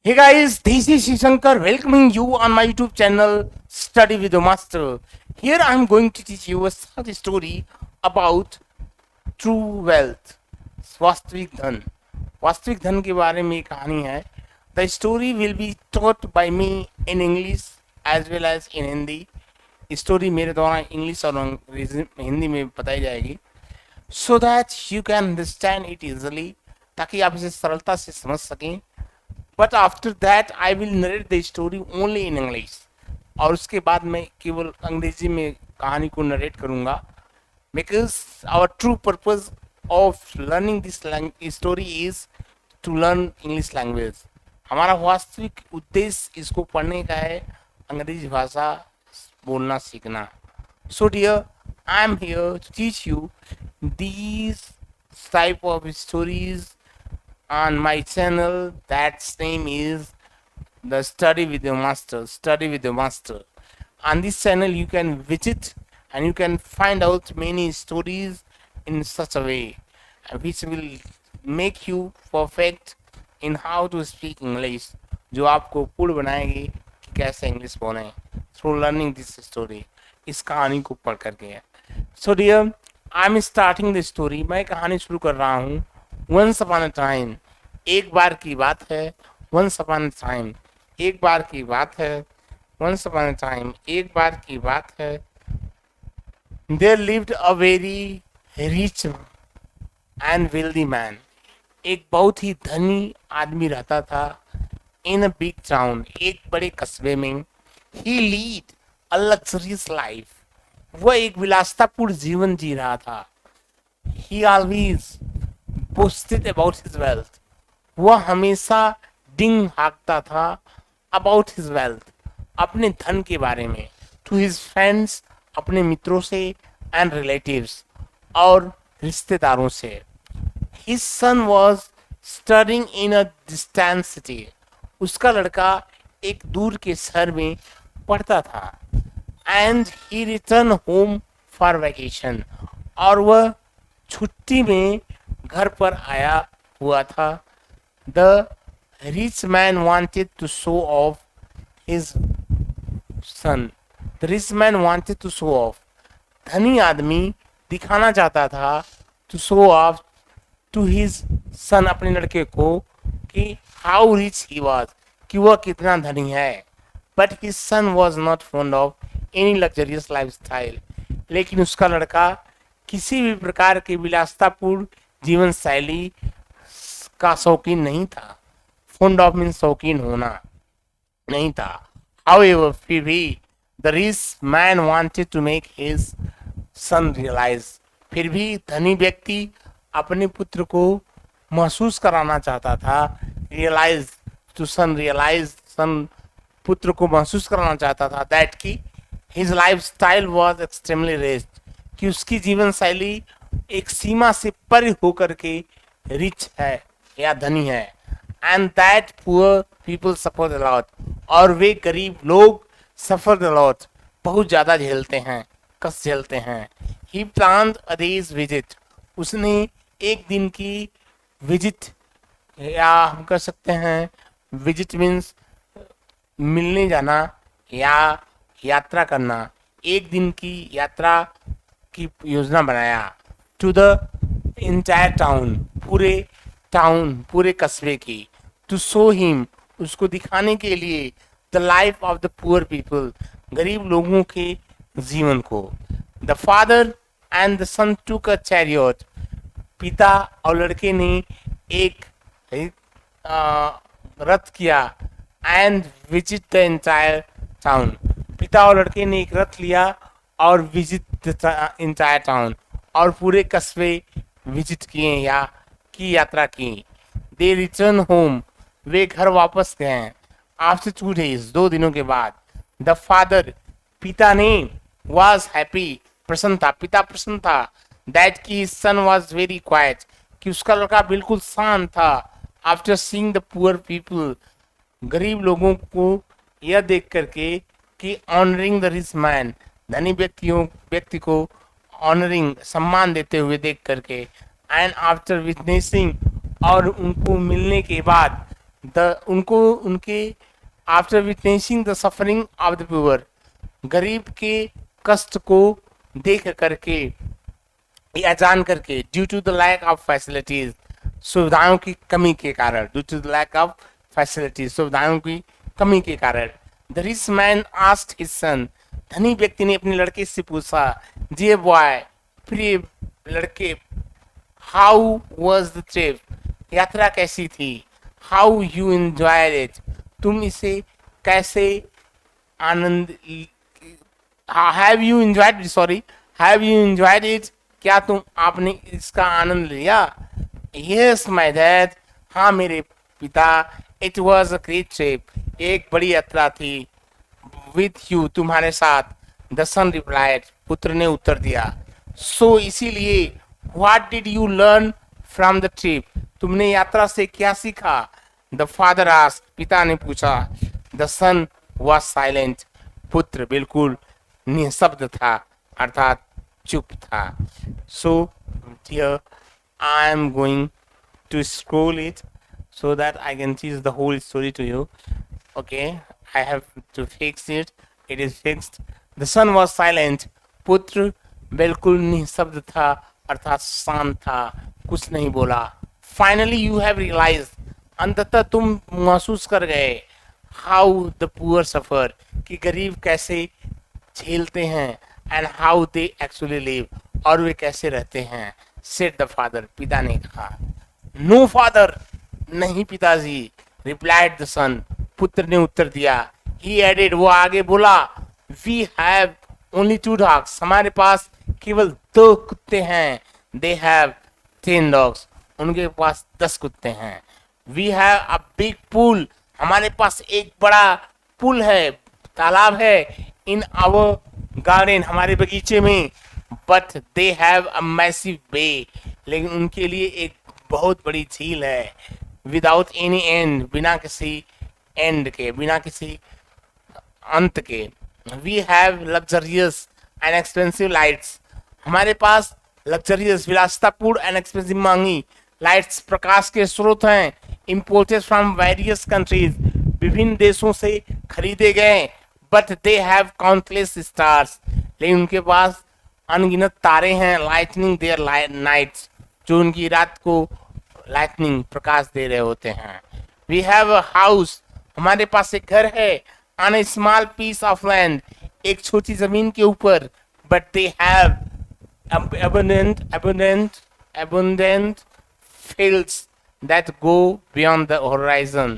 Hey guys, this is Shankar welcoming you on my YouTube channel Study with the Master. Here I am going to teach you a short story about true wealth, वास्तविक धन. वास्तविक धन के बारे में एक कहानी है. The story will be taught by me in English as well as in Hindi. Story मेरे द्वारा इंग्लिश और हिंदी में बताई जाएगी so that you can understand it easily, ताकि आप इसे सरलता से समझ सकें. But after that I will narrate the story only in English, और उसके बाद मैं केवल अंग्रेजी में कहानी को नरेट करूँगा. Because our true purpose of learning this story is to learn English language. हमारा वास्तविक उद्देश्य इसको पढ़ने का है, अंग्रेजी भाषा बोलना सीखना. So dear, I am here to teach you these type of stories on my channel. That's name is the Study with the Master. On this channel you can visit and you can find out many stories in such a way which will make you perfect in how to speak English, जो आपको पूर्ण बनाएगी कि कैसे English बोलें through learning this story, इस कहानी को पढ़ करके. So dear, I'm starting the story. मैं कहानी शुरू कर रहा हूँ. Once upon a time, एक बार की बात है. Once upon a time, एक बार की बात है. Once upon a time, एक बार की बात है. There lived a very rich and wealthy man. एक बहुत ही धनी आदमी रहता था. In a big town, एक बड़े कस्बे में. He lead a luxurious life. वह एक विलासतापूर्ण जीवन जी रहा था. He always boasted about his wealth. वह हमेशा डिंग हाँकता था about his wealth, अपने धन के बारे में. To his friends, अपने मित्रों से, and relatives, और रिश्तेदारों से. His son was studying in a distant city. उसका लड़का एक दूर के शहर में पढ़ता था. And he returned home for vacation. और वह छुट्टी में घर पर आया हुआ था. The rich man wanted to show off his son. The rich man wanted to show off. धनी आदमी दिखाना चाहता था to show off to his son, अपने लड़के को, कि how rich he was, कि वह कितना धनी है. But his son was not fond of any luxurious lifestyle. लेकिन उसका लड़का किसी भी प्रकार के विलासतापूर्ण जीवन शैली का शौकीन नहीं था. Fond of means शौकीन होना नहीं था. However, फिर भी the rich man wanted to make his son realize. फिर भी धनी व्यक्ति अपने पुत्र को महसूस कराना चाहता था. Realize, to son realize, son पुत्र को महसूस कराना चाहता था that कि his lifestyle was extremely rich, कि उसकी जीवन शैली एक सीमा से परे होकर के रिच है या धनी है. And that poor people suffer a lot, और वे गरीब लोग सफर अ लॉट, बहुत ज़्यादा झेलते हैं, कष्ट झेलते हैं. ही प्लान्ड अ डेज विजिट. उसने एक दिन की विजिट, या हम कर सकते हैं विजिट मीन्स मिलने जाना या यात्रा करना, एक दिन की यात्रा की योजना बनाया. टू द इंटायर टाउन, पूरे कस्बे की. टू शो हिम, उसको दिखाने के लिए, the life of the poor people, गरीब लोगों के जीवन को. द फादर एंड द सन टूक अ चैरियट. पिता और लड़के ने एक रथ किया. And visit the entire town. पिता और लड़के ने एक रथ लिया और विजिट द इंटायर टाउन, और पूरे कस्बे विजिट किए या की यात्रा की. दे रिटर्न होम, वे घर वापस गए. आफ्टर 2 days, 2 दिनों के बाद. द फादर, पिता ने, वॉज हैप्पी, प्रसन्न था, पिता प्रसन्न था. दैट की सन वॉज वेरी क्वाइट, कि उसका लड़का बिल्कुल शांत था. After seeing the poor people, गरीब लोगों को यह देख करके कि ऑनरिंग द रिच मैन, धनी व्यक्ति को ऑनरिंग, सम्मान देते हुए देख करके. एंड आफ्टर विटनेसिंग, और उनको मिलने के बाद, उनको उनके after witnessing the suffering of the poor, गरीब के कष्ट को देख करके या जान करके, due to the lack of facilities, सुविधाओं की कमी के कारण, due to the lack of facilities, सुविधाओं की कमी के कारण, the rich man asked his son, धनी व्यक्ति ने अपने लड़के से पूछा, डियर बॉय, प्रिय लड़के, हाउ वाज द ट्रिप, यात्रा कैसी थी, हाउ यू एंजॉयड इट, तुम इसे कैसे आनंद, have you enjoyed, sorry, have you enjoyed it, क्या तुम आपने इसका आनंद लिया, यस माय डैड, हाँ मेरे पिता, it was a great trip, एक बड़ी यात्रा थी, विथ यू, तुम्हारे साथ, द सन रिप्लाइड, पुत्र ने उत्तर दिया, सो इसीलिए, what did you learn from the trip, तुमने यात्रा से क्या सीखा, द फादर आस्क्ड, पिता ने पूछा, द सन वाज साइलेंट, पुत्र बिल्कुल निशब्द था, अर्थात चुप था. So here I am going to scroll it so that I can teach the whole story to you. Okay, I have to fix it. It is fixed. The son was silent. पुत्र बिल्कुल निशब्द था, अर्थात शांत था, कुछ नहीं बोला. Finally you have realized, अंततः तुम महसूस कर गए, how the poor suffer, कि गरीब कैसे झेलते हैं, and how they actually live, और वे कैसे रहते हैं, said the father, पिता ने कहा. No father, नहीं पिताजी, replied the son, पुत्र ने उत्तर दिया. He added, वो आगे बोला, we have only 2 dogs, हमारे पास केवल 2 कुत्ते हैं. They have 10 dogs, उनके पास 10 कुत्ते हैं. We have a big pool, हमारे पास एक बड़ा पुल है, तालाब है, in our गार्डन, हमारे बगीचे में. But they have a massive bay, लेकिन उनके लिए एक बहुत बड़ी झील है. विदाउट एनी एंड, बिना किसी एंड के, बिना किसी अंत के. We have luxurious and expensive lights, हमारे पास लग्जरियस, विलासितापूर्ण एंड एक्सपेंसिव, महंगी लाइट्स, प्रकाश के स्रोत हैं. इम्पोर्टेड फ्रॉम वेरियस कंट्रीज, विभिन्न देशों से खरीदे गए. But they have countless stars, लेकिन उनके पास अनगिनत तारे हैं. लाइटनिंग देयर नाइट्स, जो उनकी रात को लाइटनिंग, प्रकाश दे रहे होते हैं. वी हैव अ हाउस, हमारे पास एक घर है. On a small piece of land, एक छोटी जमीन के ऊपर. But they have abundant fields that go beyond the horizon.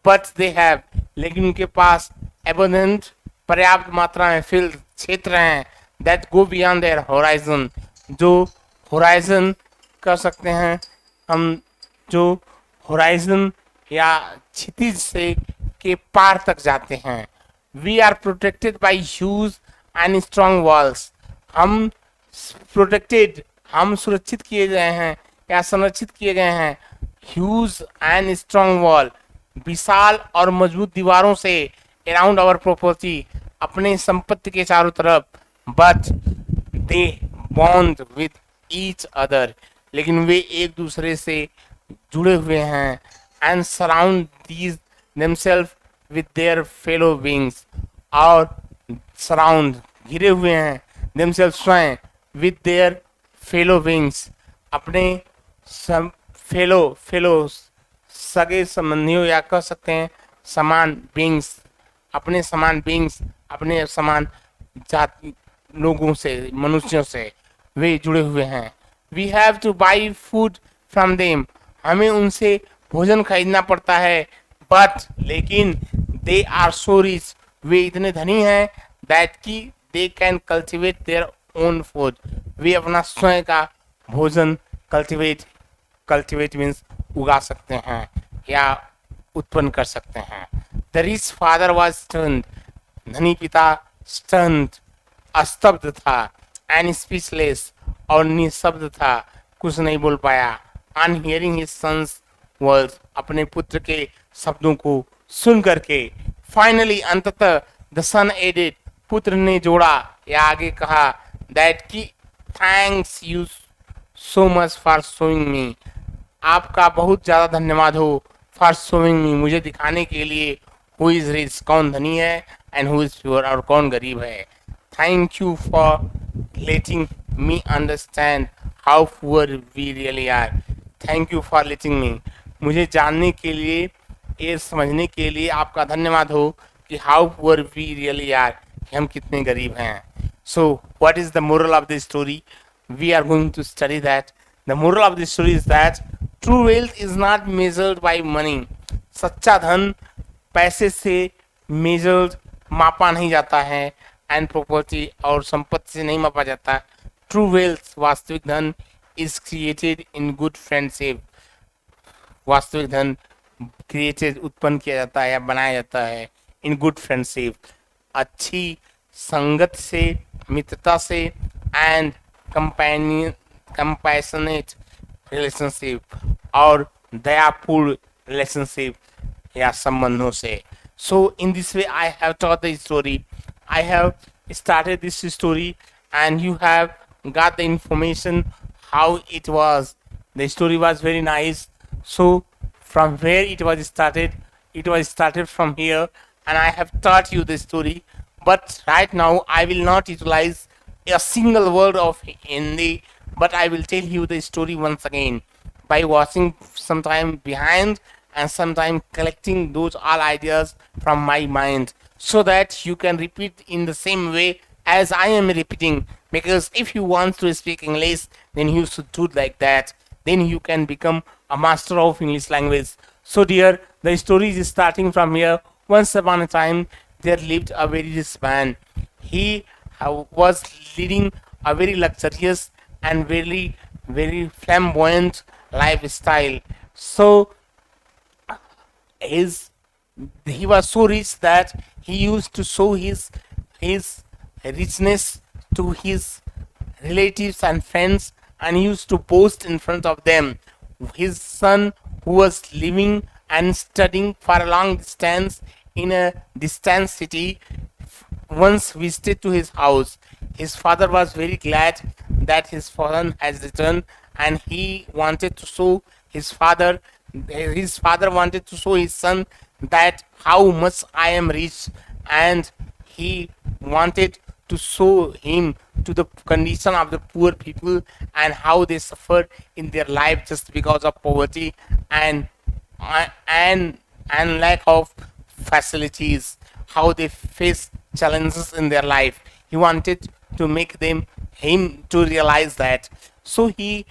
But they have, लेकिन उनके पास abundant, पर्याप्त मात्रा में, फील्ड, क्षेत्र हैं, that go beyond their horizon, जो horizon कर सकते हैं हम, जो horizon या क्षितिज से के पार तक जाते हैं. We are protected by huge and strong walls, हम protected, हम सुरक्षित किए गए हैं या संरक्षित किए गए हैं. Huge and strong wall, विशाल और मजबूत दीवारों से, अराउंड आवर प्रॉपर्टी, अपने संपत्ति के चारों तरफ. But they bond with each other, लेकिन वे एक दूसरे से जुड़े हुए हैं. And surround these themselves with their fellow beings, और सराउंड, घिरे हुए हैं, देमसेल्फ, स्वयं, विथ देयर फेलो बींग्स, अपने फेलो सगे संबंधियों, या कह सकते हैं समान बींग्स, अपने समान बींग्स, अपने समान जाति लोगों से, मनुष्यों से वे जुड़े हुए हैं. We have to buy food from them, हमें उनसे भोजन खरीदना पड़ता है. बट लेकिन दे आर सो रिच, वे इतने धनी हैं, दैट की they can cultivate their own food, वे अपना स्वयं का भोजन कल्टिवेट मीन्स उगा सकते हैं या उत्पन्न कर सकते हैं. The rich father was stunned, धनी पिता स्टन्ड, स्तब्ध था. एंड स्पीचलेस, और निशब्द था, कुछ नहीं बोल पाया. On hearing his son's words, अपने पुत्र के शब्दों को सुन करके. फाइनली, अंततः, द सन एडेड, पुत्र ने जोड़ा या आगे कहा, दैट की thanks you so much for showing me, आपका बहुत ज़्यादा धन्यवाद हो फॉर शोइंग मी, मुझे दिखाने के लिए हु इज रिच, कौन धनी है, एंड हु इज पुअर, और कौन गरीब है. Thank you for letting me understand how poor we really are. Thank you for letting me, मुझे जानने के लिए, ये समझने के लिए आपका धन्यवाद हो कि how poor we really are, कि हम कितने गरीब हैं. So what is the moral of the story? We are going to study that. The moral of the story is that true wealth is not measured by money. सच्चा धन पैसे से measured, मापा नहीं जाता है, and property और संपत्ति से नहीं मापा जाता. True wealth, वास्तविक धन, is created in good friendship. वास्तविक धन क्रिएटेड, उत्पन्न किया जाता है या बनाया जाता है इन गुड फ्रेंडशिप, अच्छी संगत से, मित्रता से, एंड कंपेनियन कंपैशनेट रिलेशनशिप, और दयापूर्ण रिलेशनशिप या संबंधों से. So in this way I have taught the story, I have started this story, and you have got the information how it was. The story was very nice. So from where it was started from here, and I have taught you the story. But right now I will not utilize a single word of Hindi, but I will tell you the story once again by watching sometime behind and sometime collecting those all ideas from my mind, so that you can repeat in the same way as I am repeating. Because if you want to speak English, then you should do like that. Then you can become a master of English language. So dear, the story is starting from here. Once upon a time, there lived a very rich man. He was leading a very luxurious and very flamboyant lifestyle. So his he was so rich that he used to show his richness to his relatives and friends, and he used to boast in front of them. His son, who was living and studying for a long distance in a distant city, once visited to his house. His father was very glad that his son has returned, and he wanted to show his father wanted to show his son that how much I am rich, and he wanted to show him to the condition of the poor people and how they suffered in their life just because of poverty and and and lack of facilities, how they face challenges in their life. He wanted to make him to realize that. So he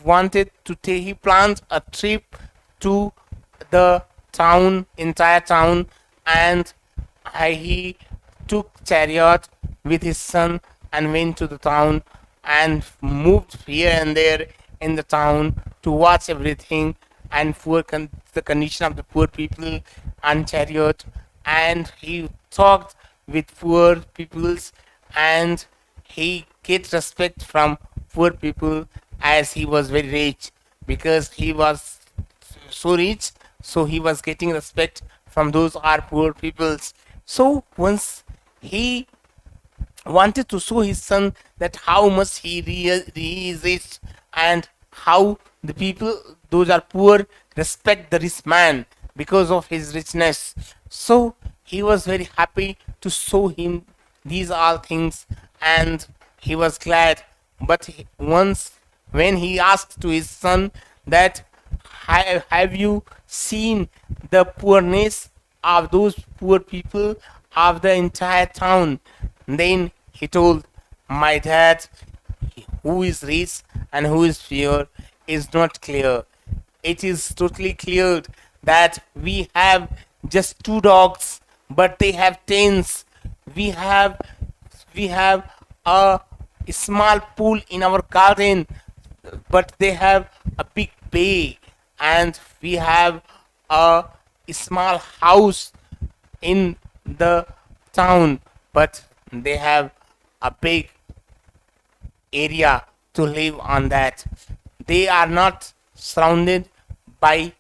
planned a trip to the entire town, and he took chariot with his son and went to the town and moved here and there in the town to watch everything and the condition of the poor people on chariot, and he talked with poor peoples, and he get respect from poor people as he was very rich, because he was so rich, so he was getting respect from those are poor peoples. So once he wanted to show his son that how much he is rich, and how the people those are poor respect the rich man because of his richness. So he was very happy to show him these all things, and he was glad. But once when he asked to his son that have you seen the poorness of those poor people of the entire town, then he told, my dad, who is rich and who is poor is not clear. It is totally clear that we have just two dogs, but they have tens. We have a small pool in our garden, but they have a big bay, and we have a small house in the town, but they have a big area to live on that. They are not surrounded by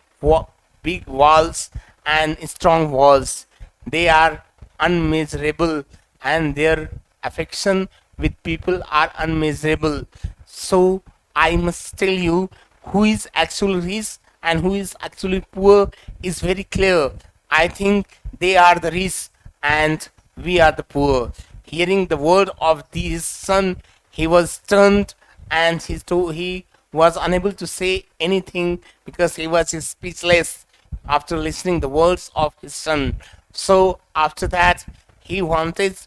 big walls and strong walls. They are unmeasurable, and their affection with people are unmeasurable. So I must tell you who is actually rich and who is actually poor is very clear. I think they are the rich and we are the poor. Hearing the word of his son, he was stunned, and he was unable to say anything because he was speechless after listening the words of his son. So after that, he wanted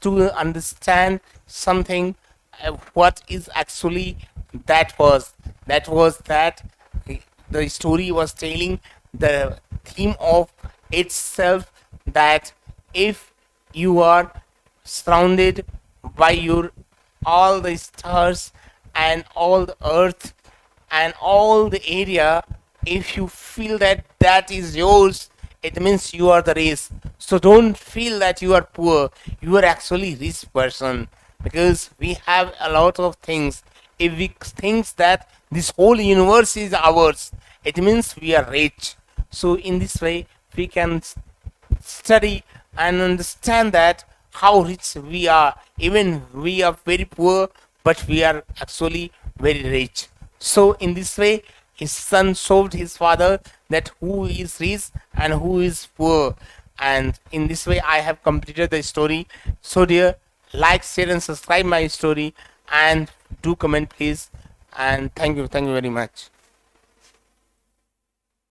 to understand something. What is actually that was that the story was telling the theme of itself, that if you are surrounded by your all the stars and all the earth and all the area, if you feel that that is yours, it means you are the rich. So don't feel that you are poor, you are actually rich person, because we have a lot of things. If we think that this whole universe is ours, it means we are rich. So in this way we can study and understand that how rich we are. Even we are very poor, but we are actually very rich. So in this way, his son showed his father that who is rich and who is poor. And in this way, I have completed the story. So dear, like, share, and subscribe my story, and do comment please. And thank you very much.